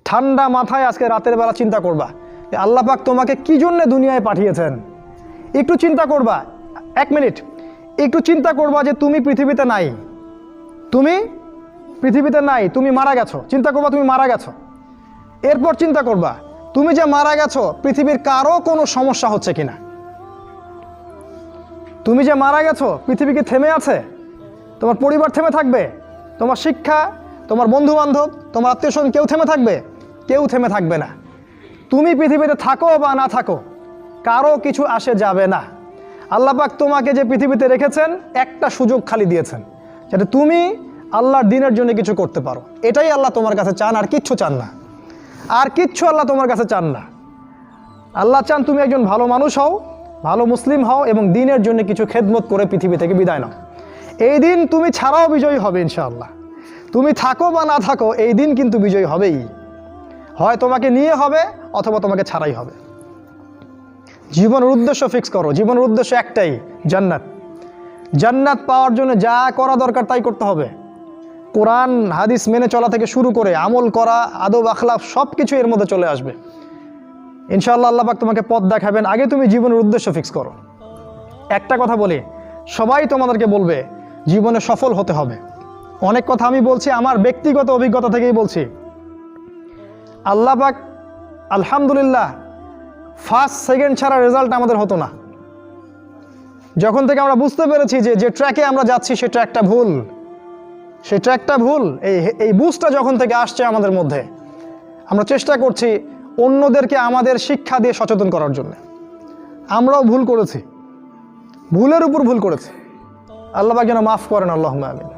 ঠান্ডা মাথায় আজকে রাতের বেলা চিন্তা করবা আল্লাহ পাক তোমাকে কি জন্য দুনিয়ায় পাঠিয়েছেন। একটু চিন্তা করবা, 1 মিনিট একটু চিন্তা করবা যে তুমি পৃথিবীতে নাই, তুমি পৃথিবীতে নাই, তুমি মারা গেছো। চিন্তা করবা তুমি মারা গেছো। এরপর চিন্তা করবা তুমি যে মারা গেছো পৃথিবীর কারো কোনো সমস্যা হচ্ছে কিনা। তুমি যে মারা গেছো পৃথিবী কি থেমে আছে? তোমার পরিবার থেমে থাকবে? তোমার শিক্ষা, তোমার বন্ধু বান্ধব, তোমার আত্মীয় স্বজন কেউ থেমে থাকবে? কেউ থেমে থাকবে না। তুমি পৃথিবীতে থাকো বা না থাকো কারো কিছু আসে যাবে না। আল্লাহ পাক তোমাকে যে পৃথিবীতে রেখেছেন একটা সুযোগ খালি দিয়েছেন, যাতে তুমি আল্লাহর দ্বীনের জন্য কিছু করতে পারো। এটাই আল্লাহ তোমার কাছে চান, আর কিচ্ছু চান না। আর কিচ্ছু আল্লাহ তোমার কাছে চান না। আল্লাহ চান তুমি একজন ভালো মানুষ হও, ভালো মুসলিম হও এবং দ্বীনের জন্য কিছু খেদমত করে পৃথিবী থেকে বিদায় নাও। এই দিন তুমি ছাড়াও বিজয়ী হবে ইনশাআল্লাহ। তুমি থাকো বা না থাকো এই দিন কিন্তু বিজয়ী হবেই। হয় তোমাকে নিয়ে হবে অথবা তোমাকে ছাড়াই হবে। জীবনের উদ্দেশ্য ফিক্স করো। জীবনের উদ্দেশ্য একটাই, জান্নাত। জান্নাত পাওয়ার জন্য যা করা দরকার তাই করতে হবে। কোরআন হাদিস মেনে চলা থেকে শুরু করে আমল করা, আদব আখলাক সব কিছু এর মধ্যে চলে আসবে ইনশাআল্লাহ। আল্লাহ পাক তোমাকে পথ দেখাবেন। আগে তুমি জীবনের উদ্দেশ্য ফিক্স করো। একটা কথা বলি, সবাই তোমাদেরকে বলবে জীবনে সফল হতে হবে। অনেক কথা আমি বলছি আমার ব্যক্তিগত অভিজ্ঞতা থেকেই বলছি। আল্লাহ পাক আলহামদুলিল্লাহ ফার্স্ট সেকেন্ড ছাড়া রেজাল্ট আমাদের হতো না। যখন থেকে আমরা বুঝতে পেরেছি যে ট্র্যাকে আমরা যাচ্ছি সে ট্র্যাকটা ভুল, সে ট্র্যাকটা ভুল, এই বুঝটা যখন থেকে আসছে আমাদের মধ্যে, আমরা চেষ্টা করছি অন্যদেরকে আমাদের শিক্ষা দিয়ে সচেতন করার জন্য। আমরাও ভুল করেছি, ভুলের উপর ভুল করেছি। আল্লাহ পাক যেন মাফ করেন, আল্লাহুম্মা আমিন।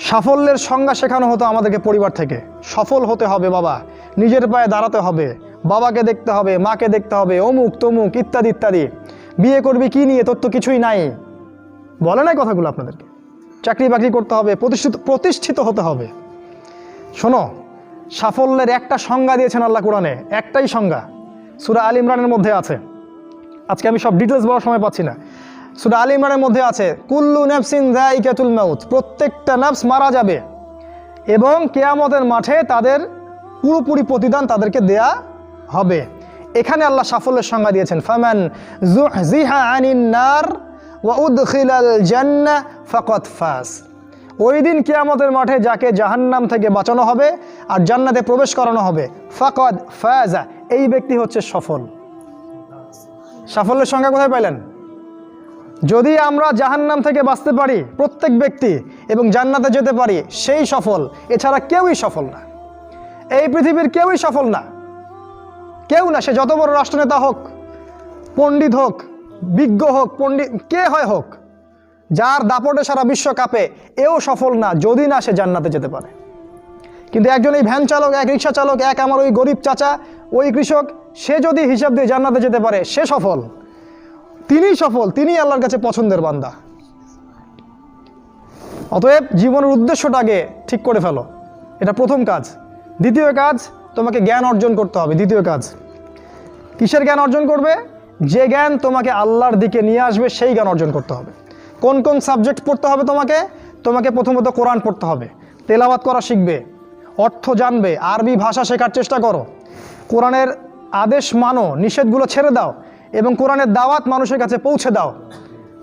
সাফল্যের সংজ্ঞা শেখানো হতো আমাদেরকে পরিবার থেকে। সফল হতে হবে বাবা, নিজের পায়ে দাঁড়াতে হবে, বাবাকে দেখতে হবে, মাকে দেখতে হবে, অমুক তমুক ইত্যাদি ইত্যাদি। বিয়ে করবি কি নিয়ে, তোর তো কিছুই নাই, বলে নাই কথাগুলো আপনাদেরকে। চাকরি বাকরি করতে হবে, প্রতিষ্ঠিত হতে হবে। শোনো, সাফল্যের একটা সংজ্ঞা দিয়েছেন আল্লাহ কোরআনে, একটাই সংজ্ঞা, সূরা আল ইমরানের মধ্যে আছে। আজকে আমি সব ডিটেলস বলার সময় পাচ্ছি না। সূরা আল ইমরানের মধ্যে আছে, কুল্লু নাফসিন যায়িকাতুল মাউত, প্রত্যেকটা নফস মারা যাবে এবং কিয়ামতের মাঠে তাদের পুরোপুরি প্রতিদান তাদেরকে দেয়া হবে। এখানে আল্লাহ সাফল্যের সংজ্ঞা দিয়েছেন, ফামান যুহজিহা আনিন নার ওয়া উদখিলাল জান্নাহ ফাকাদ ফাজ। ওই দিন কিয়ামতের মাঠে যাকে জাহান্নাম থেকে বাঁচানো হবে আর জান্নাতে প্রবেশ করানো হবে, ফাকাদ ফাজা, এই ব্যক্তি হচ্ছে সফল। সাফল্যের সংজ্ঞা কোথায় পাইলেন? যদি আমরা জাহান্নাম থেকে বাঁচতে পারি প্রত্যেক ব্যক্তি এবং জান্নাতে যেতে পারি, সেই সফল। এছাড়া কেউই সফল না, এই পৃথিবীর কেউই সফল না, কেউ না। সে যত বড় রাষ্ট্রনেতা হোক, পণ্ডিত হোক, বিজ্ঞ হোক, পণ্ডিত কে হয় হোক, যার দাপটে সারা বিশ্ব কাঁপে, এও সফল না যদি না সে জান্নাতে যেতে পারে। কিন্তু একজন এই ভ্যান চালক, এক রিক্সা চালক, এক আমার ওই গরিব চাচা, ওই কৃষক, সে যদি হিসাব দিয়ে জান্নাতে যেতে পারে, সে সফল। তিনিই সফল, তিনিই আল্লাহর কাছে পছন্দের বান্দা। অতএব জীবনের উদ্দেশ্যটাকে ঠিক করে ফেলো, এটা প্রথম কাজ। দ্বিতীয় কাজ, তোমাকে জ্ঞান অর্জন করতে হবে। দ্বিতীয় কাজ, কিসের জ্ঞান অর্জন করবে? যে জ্ঞান তোমাকে আল্লাহর দিকে নিয়ে আসবে সেই জ্ঞান অর্জন করতে হবে। কোন কোন সাবজেক্ট পড়তে হবে তোমাকে? তোমাকে প্রথমত কোরআন পড়তে হবে, তেলাওয়াত করা শিখবে, অর্থ জানবে, আরবি ভাষা শেখার চেষ্টা করো, কোরআনের আদেশ মানো, নিষেধগুলো ছেড়ে দাও এবং কোরআনের দাওয়াত মানুষের কাছে পৌঁছে দাও।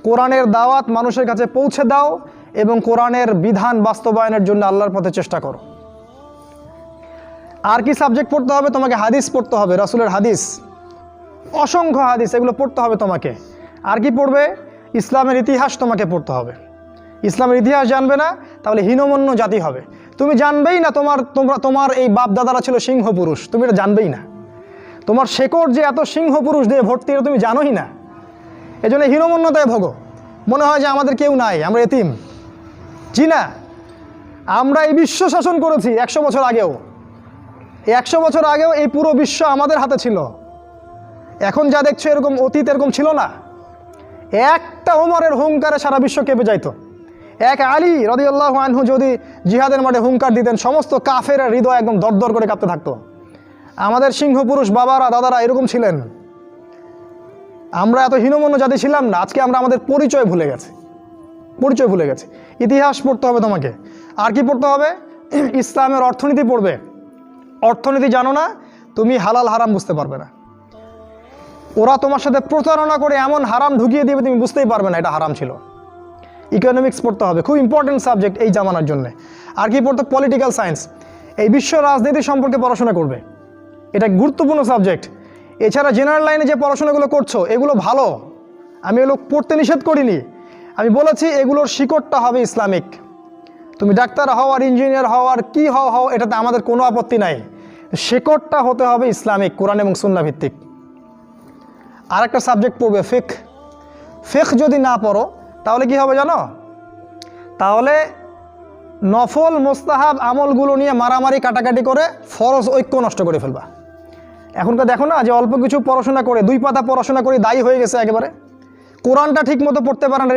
কোরআনের দাওয়াত মানুষের কাছে পৌঁছে দাও এবং কোরআনের বিধান বাস্তবায়নের জন্য আল্লাহর পথে চেষ্টা করো। আর কি সাবজেক্ট পড়তে হবে? তোমাকে হাদিস পড়তে হবে, রাসূলের হাদিস, অসংখ্য হাদিস, এগুলো পড়তে হবে তোমাকে। আর কি পড়বে? ইসলামের ইতিহাস তোমাকে পড়তে হবে। ইসলামের ইতিহাস জানবে না তাহলে হীনমন্য জাতি হবে। তুমি জানবেই না তোমার এই বাপ দাদারা ছিল সিংহ পুরুষ, তুমি এটা জানবেই না। তোমার শেকড় যে এত সিংহ পুরুষ দিয়ে ভর্তি, এটা তুমি জানোই না। এজন্য হীনমন্যতায় ভোগো, মনে হয় যে আমাদের কেউ নাই, আমরা এতিম। জি না, আমরা এই বিশ্ব শাসন করেছি 100 বছর আগেও। এই 100 বছর আগেও এই পুরো বিশ্ব আমাদের হাতে ছিল। এখন যা দেখছো এরকম অতীত এরকম ছিল না। একটা ওমরের হুঙ্কারে সারা বিশ্ব কেঁপে যাইতো। এক আলী রাদিয়াল্লাহু আনহু যদি জিহাদের মাঠে হুঙ্কার দিতেন, সমস্ত কাফের হৃদয় একদম দরদর করে কাঁপতে থাকতো। আমাদের সিংহ পুরুষ বাবারা দাদারা এরকম ছিলেন। আমরা এত হীনমন্য জাতি ছিলাম না। আজকে আমরা আমাদের পরিচয় ভুলে গেছি, পরিচয় ভুলে গেছি। ইতিহাস পড়তে হবে তোমাকে। আর কি পড়তে হবে? ইসলামের অর্থনীতি পড়বে, অর্থনীতি জানো না, তুমি হালাল হারাম বুঝতে পারবে না। ওরা তোমার সাথে প্রতারণা করে এমন হারাম ঢুকিয়ে দিবে তুমি বুঝতেই পারবে না এটা হারাম ছিল। ইকোনমিক্স পড়তে হবে, খুব ইম্পর্টেন্ট সাবজেক্ট এই জামানার জন্য। আর কি পড়তে? পলিটিক্যাল সায়েন্স, এই বিশ্ব রাজনীতি সম্পর্কে পড়াশোনা করবে, এটা গুরুত্বপূর্ণ সাবজেক্ট। এছাড়া জেনারেল লাইনে যে পড়াশোনাগুলো করছো এগুলো ভালো, আমি এগুলো পড়তে নিষেধ করিনি। আমি বলেছি এগুলোর শিকড়টা হবে ইসলামিক। তুমি ডাক্তার হও আর ইঞ্জিনিয়ার হও আর কি হও এটাতে আমাদের কোনো আপত্তি নাই, শিকড়টা হতে হবে ইসলামিক, কোরআন এবং সুন্নাহ ভিত্তিক। আর একটা সাবজেক্ট পড়বে ফিকহ। ফিকহ যদি না পড়ো তাহলে কি হবে জানো? তাহলে নফল মোস্তাহাব আমলগুলো নিয়ে মারামারি কাটাকাটি করে ফরজ ঐক্য নষ্ট করে ফেলবা। এখনকার দেখো না যে অল্প কিছু পড়াশোনা করে 2 পাতা পড়াশোনা করে দায়ী হয়ে গেছে একেবারে। কোরআনটা ঠিক মতো পড়তে পারে না,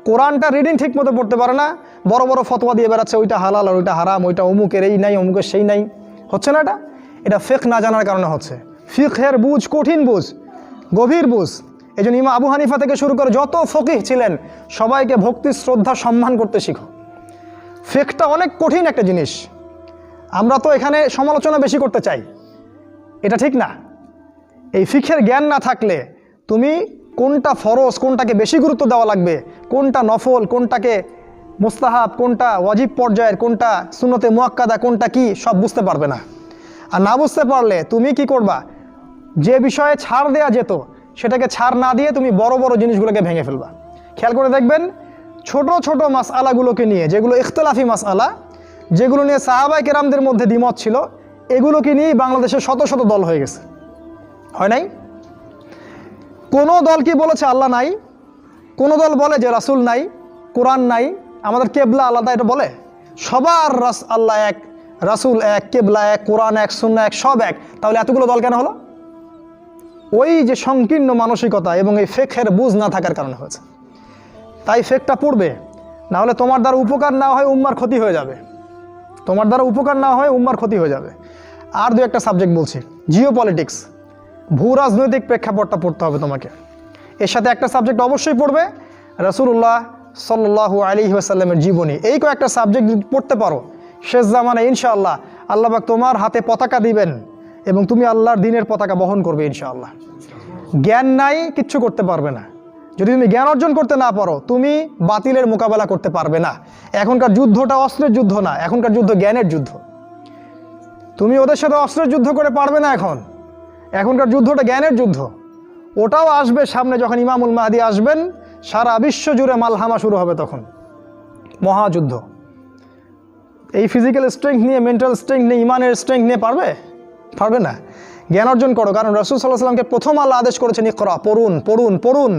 কোরআনটা রিডিং ঠিক মতো পড়তে পারে না, বড় বড় ফতোয়া দিয়ে বেড়াচ্ছে ওইটা হালাল আর ওইটা হারাম, ওইটা অমুকের এই নাই অমুকের সেই নাই। হচ্ছে না এটা ফিকহ না জানার কারণে হচ্ছে। ফিকহের বুঝ কঠিন বুঝ, গভীর বুঝ। এই জন্য ইমাম আবু হানিফা থেকে শুরু করে যত ফকিহ ছিলেন সবাইকে ভক্তি শ্রদ্ধা সম্মান করতে শিখো। ফিকহটা অনেক কঠিন একটা জিনিস, আমরা তো এখানে সমালোচনা বেশি করতে চাই, এটা ঠিক না। এই ফিকহের জ্ঞান না থাকলে তুমি কোনটা ফরজ, কোনটাকে বেশি গুরুত্ব দেওয়া লাগবে, কোনটা নফল, কোনটাকে মুস্তাহাব, কোনটা ওয়াজিব পর্যায়ের, কোনটা সুন্নতে মুআক্কাদা, কোনটা কি সব বুঝতে পারবে না। আর না বুঝতে পারলে তুমি কি করবা? যে বিষয়ে ছাড় দেয়া যেত সেটাকে ছাড় না দিয়ে তুমি বড় বড় জিনিসগুলোকে ভেঙে ফেলবা। খেয়াল করে দেখবেন ছোট ছোট মাসআলাগুলোকে নিয়ে, যেগুলো ইখতিলাফি মাসআলা, যেগুলো নিয়ে সাহাবায়ে কেরামদের মধ্যে দ্বিমত ছিল, এগুলোকে নিয়ে বাংলাদেশে শত শত দল হয়ে গেছে, হয় নাই? কোনো দল কি বলেছে আল্লাহ নাই? কোনো দল বলে যে রাসূল নাই, কোরআন নাই, আমাদের কেবলা আলাদা, এটা বলে? সবার আল্লাহ এক, রাসূল এক, কেবলা এক, কোরআন এক, সুন্নাহ এক, সব এক। তাহলে এতগুলো দল কেন হলো? ওই যে সংকীর্ণ মানসিকতা এবং এই ফিকহের বুঝ না থাকার কারণে হয়েছে। তাই ফিকহটা পড়বে, না হলে তোমার দ্বারা উপকার না হয় উম্মার ক্ষতি হয়ে যাবে, তোমার দ্বারা উপকার না হয় উম্মার ক্ষতি হয়ে যাবে। আর 2-1টা সাবজেক্ট বলছি, জিও পলিটিক্স, ভূ রাজনৈতিক প্রেক্ষাপটটা পড়তে হবে তোমাকে। এর সাথে একটা সাবজেক্ট অবশ্যই পড়বে রাসূলুল্লাহ সাল্লাল্লাহু আলাইহি ওয়াসাল্লামের জীবনী। এই কয়েকটা সাবজেক্ট পড়তে পারো, শেষ জামানায় ইনশাআল্লাহ আল্লাহ পাক তোমার হাতে পতাকা দিবেন এবং তুমি আল্লাহর দ্বীনের পতাকা বহন করবে ইনশাআল্লাহ। জ্ঞান নাই, কিচ্ছু করতে পারবে না। যদি তুমি জ্ঞান অর্জন করতে না পারো তুমি বাতিলের মোকাবেলা করতে পারবে না। এখনকার যুদ্ধটা অস্ত্রের যুদ্ধ না, এখনকার যুদ্ধ জ্ঞানের যুদ্ধ। তুমি ওদের সাথে অস্ত্রের যুদ্ধ করে পারবে না, এখনকার যুদ্ধটা জ্ঞানের যুদ্ধ। ওটাও আসবে সামনে, যখন ইমামুল মাহদী আসবেন সারা বিশ্ব জুড়ে মালহামা শুরু হবে, তখন মহাযুদ্ধ। এই ফিজিক্যাল স্ট্রেংথ নিয়ে, মেন্টাল স্ট্রেংথ নিয়ে, ইমানের স্ট্রেংথ নিয়ে পারবে না। জ্ঞান অর্জন করো, কারণ রাসূল সাল্লাল্লাহু আলাইহি ওয়াসাল্লামকে প্রথম আল্লাহ আদেশ করেছেন ইকরা, পড়ুন পড়ুন পড়ুন।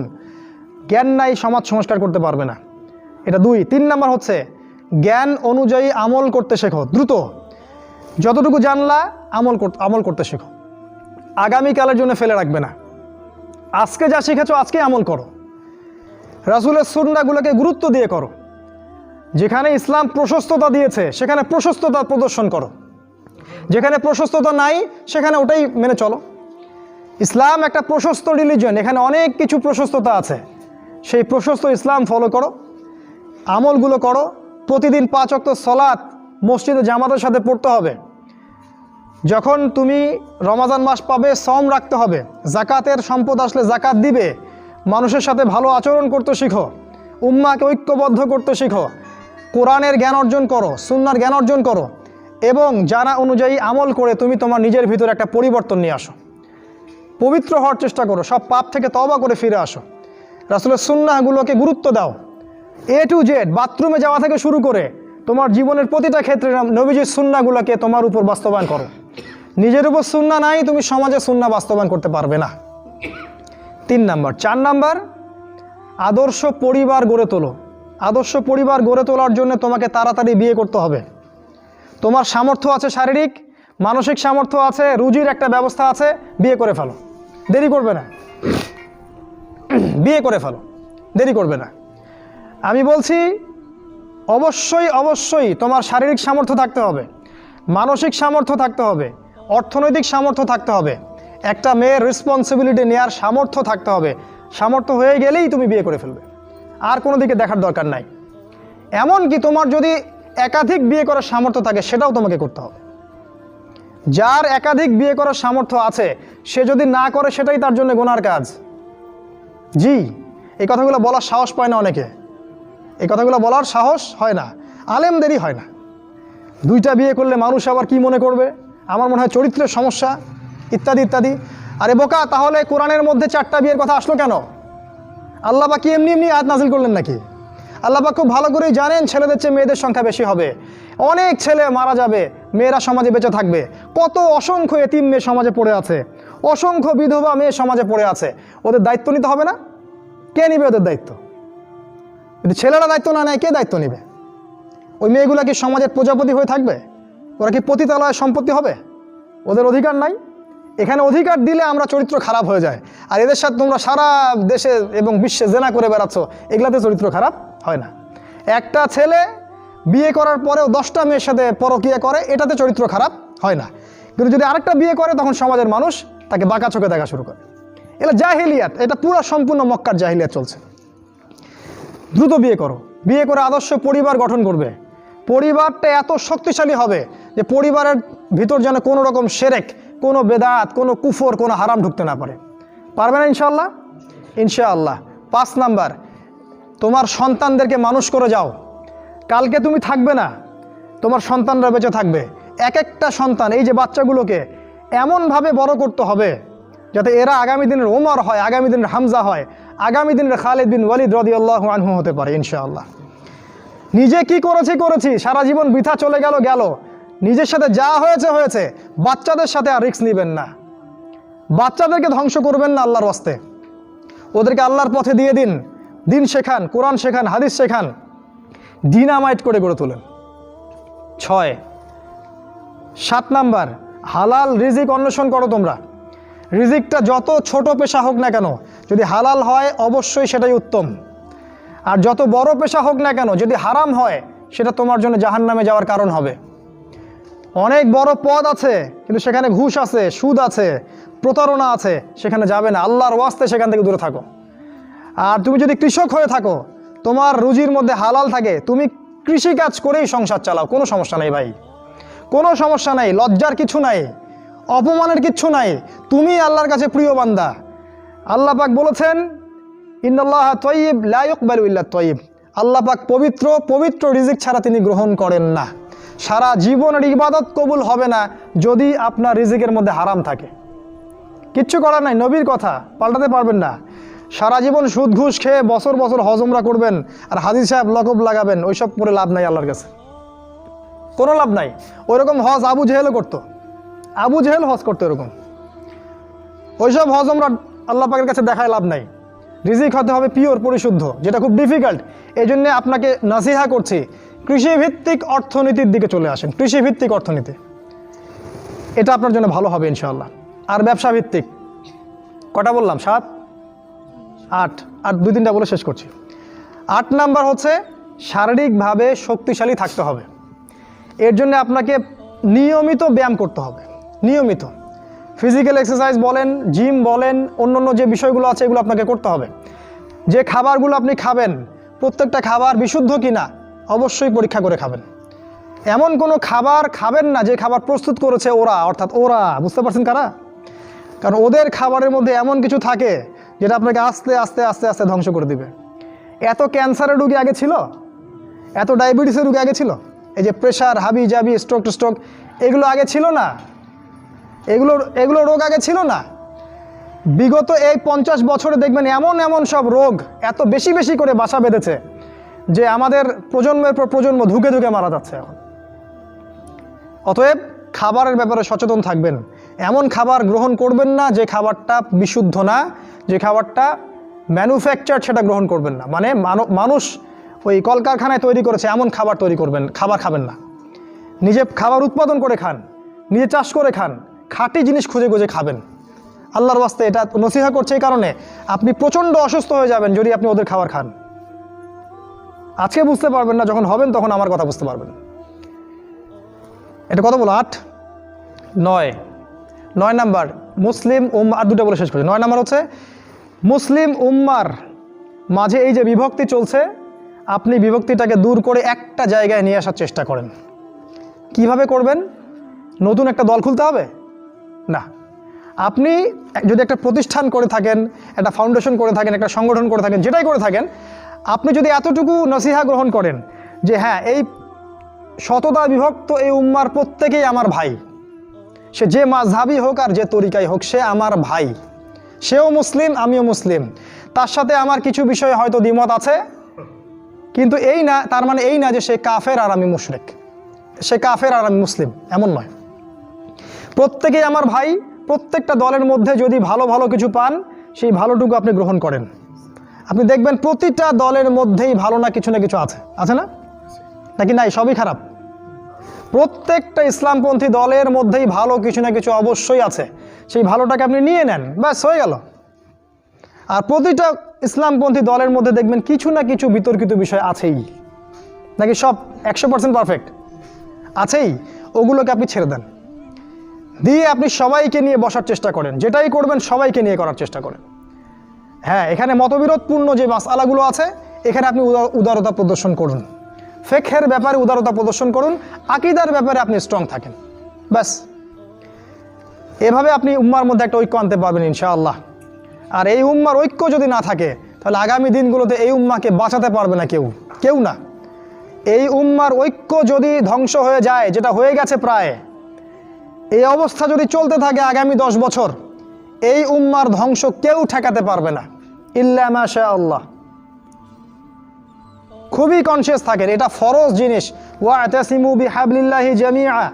জ্ঞান নাই, সমাজ সংস্কার করতে পারবে না। এটা 2। 3 নাম্বার হচ্ছে জ্ঞান অনুযায়ী আমল করতে শেখো দ্রুত। যতটুকু জানলা আমল করতে শেখো, আগামীকালের জন্য ফেলে রাখবে না। আজকে যা শিখেছো আজকে আমল করো, রাসূলের সুন্নাহগুলোকে গুরুত্ব দিয়ে করো। যেখানে ইসলাম প্রশস্ততা দিয়েছে সেখানে প্রশস্ততা প্রদর্শন করো, যেখানে প্রশস্ততা নাই সেখানে ওটাই মেনে চলো। ইসলাম একটা প্রশস্ত রিলিজন, এখানে অনেক কিছু প্রশস্ততা আছে, সেই প্রশস্ত ইসলাম ফলো করো, আমলগুলো করো। প্রতিদিন 5 ওয়াক্ত সালাত মসজিদে জামাতের সাথে পড়তে হবে। যখন তুমি রমাজান মাস পাবে সওম রাখতে হবে, জাকাতের সম্পদ আসলে জাকাত দিবে, মানুষের সাথে ভালো আচরণ করতে শিখো, উম্মাকে ঐক্যবদ্ধ করতে শিখো, কোরআনের জ্ঞান অর্জন করো, সুন্নাহর জ্ঞান অর্জন করো এবং জানা অনুযায়ী আমল করে তুমি তোমার নিজের ভিতরে একটা পরিবর্তন নিয়ে আসো। পবিত্র হওয়ার চেষ্টা করো, সব পাপ থেকে তওবা করে ফিরে আসো। রাসূলের সুন্নাহগুলোকে গুরুত্ব দাও, A to Z, বাথরুমে যাওয়া থেকে শুরু করে তোমার জীবনের প্রতিটা ক্ষেত্রে নবীজির সুন্নাহগুলোকে তোমার উপর বাস্তবায়ন করো। নিজের উপর সুন্নাহ নাই, তুমি সমাজে সুন্নাহ বাস্তবায়ন করতে পারবে না। 3 নাম্বার। 4 নাম্বার, আদর্শ পরিবার গড়ে তোলো। আদর্শ পরিবার গড়ে তোলার জন্য তোমাকে তাড়াতাড়ি বিয়ে করতে হবে। তোমার সামর্থ্য আছে, শারীরিক মানসিক সামর্থ্য আছে, রুজির একটা ব্যবস্থা আছে, বিয়ে করে ফেলো, দেরি করবে না। বিয়ে করে ফেলো, দেরি করবে না। আমি বলছি অবশ্যই অবশ্যই তোমার শারীরিক সামর্থ্য থাকতে হবে, মানসিক সামর্থ্য থাকতে হবে, অর্থনৈতিক সামর্থ্য থাকতে হবে, একটা মেয়ের রেসপন্সিবিলিটি নেওয়ার সামর্থ্য থাকতে হবে। সামর্থ্য হয়ে গেলেই তুমি বিয়ে করে ফেলবে, আর কোনো দিকে দেখার দরকার নাই। এমনকি তোমার যদি একাধিক বিয়ে করার সামর্থ্য থাকে সেটাও তোমাকে করতে হবে। যার একাধিক বিয়ে করার সামর্থ্য আছে সে যদি না করে সেটাই তার জন্য গুনার কাজ। জি, এই কথাগুলো বলার সাহস পায় না অনেকে, এই কথাগুলো বলার সাহস হয় না, আলেমদেরই হয় না। দুইটা বিয়ে করলে মানুষ আবার কি মনে করবে, আমার মনে হয় চরিত্রের সমস্যা ইত্যাদি ইত্যাদি। আরে বোকা, তাহলে কোরআনের মধ্যে 4টা বিয়ের কথা আসলো কেন? আল্লাহ পাক কি এমনি এমনি আয়াত নাজিল করলেন নাকি? আল্লাহ পাক খুব ভালো করেই জানেন ছেলেদের চেয়ে মেয়েদের সংখ্যা বেশি হবে, অনেক ছেলে মারা যাবে, মেয়েরা সমাজে বেঁচে থাকবে। কত অসংখ্য এতিম মেয়ে সমাজে পড়ে আছে, অসংখ্য বিধবা মেয়ে সমাজে পড়ে আছে। ওদের দায়িত্ব নিতে হবে না? কে নিবে ওদের দায়িত্ব? যদি ছেলেরা দায়িত্ব না নেয় কে দায়িত্ব নিবে? ওই মেয়েগুলা কি সমাজের প্রজাপতি হয়ে থাকবে? ওরা কি পতিতালয়ের সম্পত্তি হবে? ওদের অধিকার নাই। এখানে অধিকার দিলে আমরা চরিত্র খারাপ হয়ে যায়। আর এদের সাথে তোমরা সারা দেশে এবং বিশ্বে জেনা করে বেড়াচ্ছ, এগুলাতে চরিত্র খারাপ হয় না। একটা ছেলে বিয়ে করার পরেও 10টা মেয়ের সাথে পরকীয়া করে, এটাতে চরিত্র খারাপ হয় না। কিন্তু যদি আরেকটা বিয়ে করে তখন সমাজের মানুষ তাকে বাঁকা চোখে দেখা শুরু করে। এটা জাহিলিয়াত, এটা পুরো সম্পূর্ণ মক্কার জাহিলিয়াত চলছে। দ্রুত বিয়ে করো, বিয়ে করে আদর্শ পরিবার গঠন করবে। পরিবারটা এত শক্তিশালী হবে যে পরিবারের ভিতর যেন কোনো রকম শিরক, কোনো বেদাত, কোনো কুফর, কোনো হারাম ঢুকতে না পারে। পারবে না ইনশাআল্লাহ? ইনশাআল্লাহ। 5 নাম্বার, তোমার সন্তানদেরকে মানুষ করে যাও। কালকে তুমি থাকবে না, তোমার সন্তানরা বেঁচে থাকবে। এক একটা সন্তান, এই যে বাচ্চাগুলোকে এমনভাবে বড় করতে হবে যাতে এরা আগামী দিনের ওমর হয়, আগামী দিনের হামজা হয়, আগামী দিনের খালিদ বিন ওয়ালিদ রাদিয়াল্লাহু আনহু হতে পারে ইনশাআল্লাহ। নিজে কি করেছি, সারা জীবন বৃথা চলে গেল। নিজের সাথে যা হয়েছে হয়েছে, বাচ্চাদের সাথে আর রিস্ক নেবেন না। বাচ্চাদেরকে ধ্বংস করবেন না আল্লাহর ওয়াস্তে। ওদেরকে আল্লাহর পথে দিয়ে দিন, দিন শেখান, কোরআন শেখান, হাদিস শেখান, ডিনামাইট করে গড়ে তোলেন। 7 নাম্বার, হালাল রিজিক অন্বেষণ করো তোমরা। রিজিকটা যত ছোট পেশা হোক না কেন, যদি হালাল হয় অবশ্যই সেটাই উত্তম। আর যত বড় পেশা হোক না কেন, যদি হারাম হয় সেটা তোমার জন্য জাহান্নামে যাওয়ার কারণ হবে। অনেক বড় পদ আছে কিন্তু সেখানে ঘুষ আছে, সুদ আছে, প্রতারণা আছে, সেখানে যাবে না। আল্লাহর ওয়াস্তে সেখান থেকে দূরে থাকো। আর তুমি যদি কৃষক হয়ে থাকো, তোমার রুজির মধ্যে হালাল থাকে, তুমি কৃষিকাজ করেই সংসার চালাও, কোনো সমস্যা নেই ভাই, কোনো সমস্যা নাই। লজ্জার কিছু নাই, অপমানের কিচ্ছু নাই। তুমি আল্লাহর কাছে প্রিয় বান্দা। আল্লাহ পাক বলেছেন, ইন্নাল্লাহা তাইয়্যিব লা ইকবালু ইল্লা তাইয়্যিব। আল্লাহ পাক পবিত্র, পবিত্র রিজিক ছাড়া তিনি গ্রহণ করেন না। সারা জীবনের ইবাদত কবুল হবে না যদি আপনার রিজিকের মধ্যে হারাম থাকে। কিচ্ছু করার নাই, নবীর কথা পাল্টাতে পারবেন না। সারা জীবন সুদ ঘুষ খেয়ে বছর বছর হজ উমরা করবেন আর হাজি সাহেব লকব লাগাবেন, ওইসব করে লাভ নাই আল্লাহর কাছে, কোনো লাভ নাই। ওইরকম হজ আবু জেহেলও করতো, আবু জেহেল হজ করতো এরকম। ওইসব হজ উমরা আল্লাহ পাকের কাছে দেখায় লাভ নাই। রিজিক হতে হবে পিওর, পরিশুদ্ধ, যেটা খুব ডিফিকাল্ট। এই জন্যে আপনাকে নাসিহা করছি, কৃষিভিত্তিক অর্থনীতির দিকে চলে আসেন। কৃষিভিত্তিক অর্থনীতি, এটা আপনার জন্য ভালো হবে ইনশাআল্লাহ। আর ব্যবসা ভিত্তিক, কটা বললাম? 7, 8, আর 2-3টা বলে শেষ করছি। 8 নাম্বার হচ্ছে শারীরিকভাবে শক্তিশালী থাকতে হবে। এর জন্য আপনাকে নিয়মিত ব্যায়াম করতে হবে, নিয়মিত ফিজিক্যাল এক্সারসাইজ বলেন, জিম বলেন, অন্য যে বিষয়গুলো আছে এগুলো আপনাকে করতে হবে। যে খাবারগুলো আপনি খাবেন, প্রত্যেকটা খাবার বিশুদ্ধ কিনা অবশ্যই পরীক্ষা করে খাবেন। এমন কোনো খাবার খাবেন না যে খাবার প্রস্তুত করেছে ওরা, অর্থাৎ ওরা, বুঝতে পারছেন কারা? কারণ ওদের খাবারের মধ্যে এমন কিছু থাকে যেটা আপনাকে আস্তে আস্তে আস্তে আস্তে ধ্বংস করে দিবে। এত ক্যান্সারের রোগী আগে ছিল, এত ডায়াবেটিসের রোগী আগে ছিল, এই যে প্রেশার, হাবি জাবি, স্ট্রোক এগুলো আগে ছিল না, এগুলো রোগ আগে ছিল না। বিগত এই 50 বছরে দেখবেন এমন এমন সব রোগ এত বেশি বেশি করে বাসা বেঁধেছে যে আমাদের প্রজন্মের পর প্রজন্ম ধুকে ধুকে মারা যাচ্ছে এখন। অতএব খাবারের ব্যাপারে সচেতন থাকবেন। এমন খাবার গ্রহণ করবেন না যে খাবারটা বিশুদ্ধ না, যে খাবারটা ম্যানুফ্যাকচার, সেটা গ্রহণ করবেন না। মানে মানুষ ওই কলকারখানায় তৈরি করেছে এমন খাবার খাবার খাবেন না। নিজে খাবার উৎপাদন করে খান, নিজে চাষ করে খান, খাঁটি জিনিস খুঁজে খুঁজে খাবেন। আল্লাহর ওয়াস্তে এটা নসিহা করছে এই কারণে, আপনি প্রচণ্ড অসুস্থ হয়ে যাবেন যদি আপনি ওদের খাবার খান। আজকে বুঝতে পারবেন না, যখন হবেন তখন আমার কথা বুঝতে পারবেন। এটা কত বলো? 8, 9 নাম্বার মুসলিম আর 2টা বলে শেষ করছি। 9 নাম্বার হচ্ছে মুসলিম উম্মার মাঝে এই যে বিভক্তি চলছে, আপনি বিভক্তিটাকে দূর করে একটা জায়গায় নিয়ে আসার চেষ্টা করেন। কিভাবে করবেন? নতুন একটা দল খুলতে হবে না। আপনি যদি একটা প্রতিষ্ঠান করে থাকেন, একটা ফাউন্ডেশন করে থাকেন, একটা সংগঠন করে থাকেন, যেটাই করে থাকেন, আপনি যদি এতটুকু নসিহা গ্রহণ করেন যে হ্যাঁ, এই শততা বিভক্ত এই উম্মার প্রত্যেকেই আমার ভাই, সে যে মাযহাবই হোক আর যে তরিকাই হোক, সে আমার ভাই, সেও মুসলিম, আমিও মুসলিম, তার সাথে আমার কিছু বিষয়ে হয়তো দ্বিমত আছে, কিন্তু এই না, তার মানে এই না যে সে কাফের আর আমি মুশরিক, সে কাফের আর আমি মুসলিম, এমন নয়। প্রত্যেকেই আমার ভাই। প্রত্যেকটা দলের মধ্যে যদি ভালো ভালো কিছু পান, সেই ভালোটুকু আপনি গ্রহণ করেন। আপনি দেখবেন প্রতিটা দলের মধ্যেই ভালো না কিছু আছে, আছে না? নাকি নাই, সবই খারাপ? প্রত্যেকটা ইসলামপন্থী দলের মধ্যেই ভালো কিছু না কিছু অবশ্যই আছে। সেই ভালোটাকে আপনি নিয়ে নেন, ব্যাস হয়ে গেল। আর প্রতিটা ইসলামপন্থী দলের মধ্যে দেখবেন কিছু না কিছু বিতর্কিত বিষয় আছেই। নাকি সব 100% পারফেক্ট? আছেই। ওগুলোকে আপনি ছেড়ে দেন, দিয়ে আপনি সবাইকে নিয়ে বসার চেষ্টা করেন। যেটাই করবেন সবাইকে নিয়ে করার চেষ্টা করেন। হ্যাঁ, এখানে মতবিরোধপূর্ণ যে মাসআলাগুলো আছে, এখানে আপনি উদারতা প্রদর্শন করুন। ফিকহের ব্যাপারে উদারতা প্রদর্শন করুন, আকীদার ব্যাপারে আপনি স্ট্রং থাকেন, ব্যাস। এভাবে আপনি উম্মার মধ্যে একটা ঐক্য আনতে পারবেন ইনশাআল্লাহ। আর এই উম্মার ঐক্য যদি না থাকে, তাহলে আগামী দিনগুলোতে এই উম্মাকে বাঁচাতে পারবে না কেউ না। এই উম্মার ঐক্য যদি ধ্বংস হয়ে যায়, যেটা হয়ে গেছে প্রায়, এই অবস্থা যদি চলতে থাকে আগামী 10 বছর, এই উম্মার ধ্বংস কেউ ঠেকাতে পারবে না, ইল্লা মাশা আল্লাহ। খুবই কনসিয়াস থাকেন, এটা ফরজ জিনিস। ওয়া'তাসিমু বিহাবলিল্লাহি জামিআ,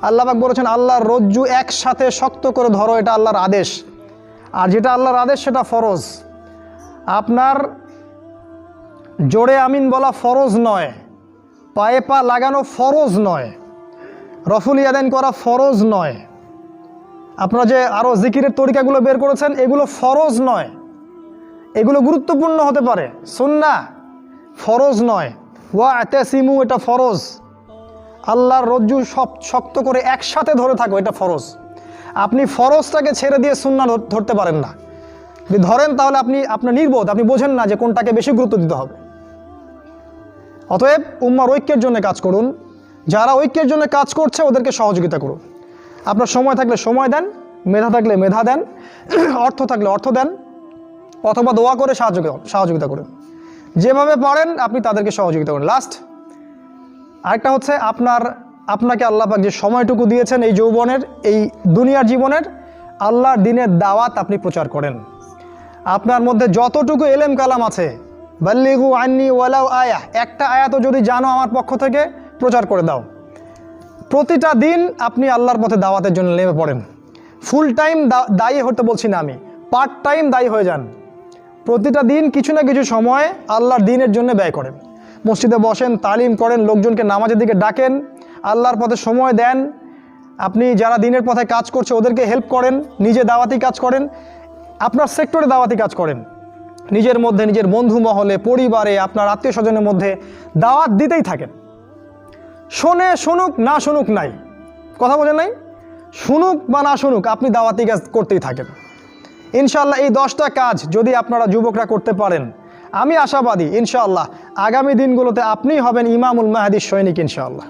আল্লাহ পাক বলেছেন আল্লাহর রজ্জু একসাথে শক্ত করে ধরো, এটা আল্লাহর আদেশ। আর যেটা আল্লাহর আদেশ সেটা ফরজ। আপনার জোরে আমিন বলা ফরজ নয়, পায়ে পা লাগানো ফরজ নয়, রফুল ইয়াদাইন করা ফরজ নয়, আপনারা যে আরও জিকিরের তরিকাগুলো বের করেছেন এগুলো ফরজ নয়। এগুলো গুরুত্বপূর্ণ হতে পারে, সুন্নাহ, ফরজ নয়। ওয়া'তাসিমু এটা ফরজ। আল্লাহর রজ্জু সব শক্ত করে একসাথে ধরে থাকো, এটা ফরজ। আপনি ফরজটাকে ছেড়ে দিয়ে সুন্নাহ ধরতে পারেন না। যদি ধরেন তাহলে আপনি আপনার নির্বোধ, আপনি বোঝেন না যে কোনটাকে বেশি গুরুত্ব দিতে হবে। অতএব উম্মার ঐক্যের জন্য কাজ করুন। যারা ঐক্যের জন্য কাজ করছে ওদেরকে সহযোগিতা করুন। আপনার সময় থাকলে সময় দেন, মেধা থাকলে মেধা দেন, অর্থ থাকলে অর্থ দেন, অথবা দোয়া করে সহযোগিতা করুন। যেভাবে পারেন আপনি তাদেরকে সহযোগিতা করুন। লাস্ট আরেকটা হচ্ছে, আপনাকে আল্লাহ পাক যে সময়টুকু দিয়েছেন এই যৌবনের, এই দুনিয়ার জীবনের, আল্লাহর দ্বীনের দাওয়াত আপনি প্রচার করেন। আপনার মধ্যে যতটুকু এলেম কালাম আছে, বাল্লিগু আন্নি ওয়ালাউ আয়া, একটা আয়াতও যদি জানো আমার পক্ষ থেকে, প্রচার করে দাও। প্রতিটা দিন আপনি আল্লাহর পথে দাওয়াতের জন্য নেমে পড়েন। ফুল টাইম দায়ী হতে বলছি না আমি, পার্ট টাইম দায়ী হয়ে যান। প্রতিটা দিন কিছু না কিছু সময় আল্লাহর দ্বীনের জন্য ব্যয় করেন। মসজিদে বসেন, তালিম করেন, লোকজনকে নামাজের দিকে ডাকেন, আল্লাহর পথে সময় দেন। আপনি যারা দ্বীনের পথে কাজ করছে ওদেরকে হেল্প করেন, নিজে দাওয়াতি কাজ করেন, আপনার সেক্টরে দাওয়াতি কাজ করেন। নিজের মধ্যে, নিজের বন্ধু মহলে, পরিবারে, আপনার আত্মীয় স্বজনের মধ্যে দাওয়াত দিতেই থাকেন। শোনে শুনুক, না শুনুক নাই, কথা বোঝেন নাই, শুনুক বা না শুনুক, আপনি দাওয়াতি কাজ করতেই থাকেন। ইনশাআল্লাহ এই 10টা কাজ যদি আপনারা যুবকরা করতে পারেন, আমি আশাবাদী ইনশাআল্লাহ আগামী দিনগুলোতে আপনিই হবেন ইমামুল মাহদীর সৈনিক ইনশাআল্লাহ।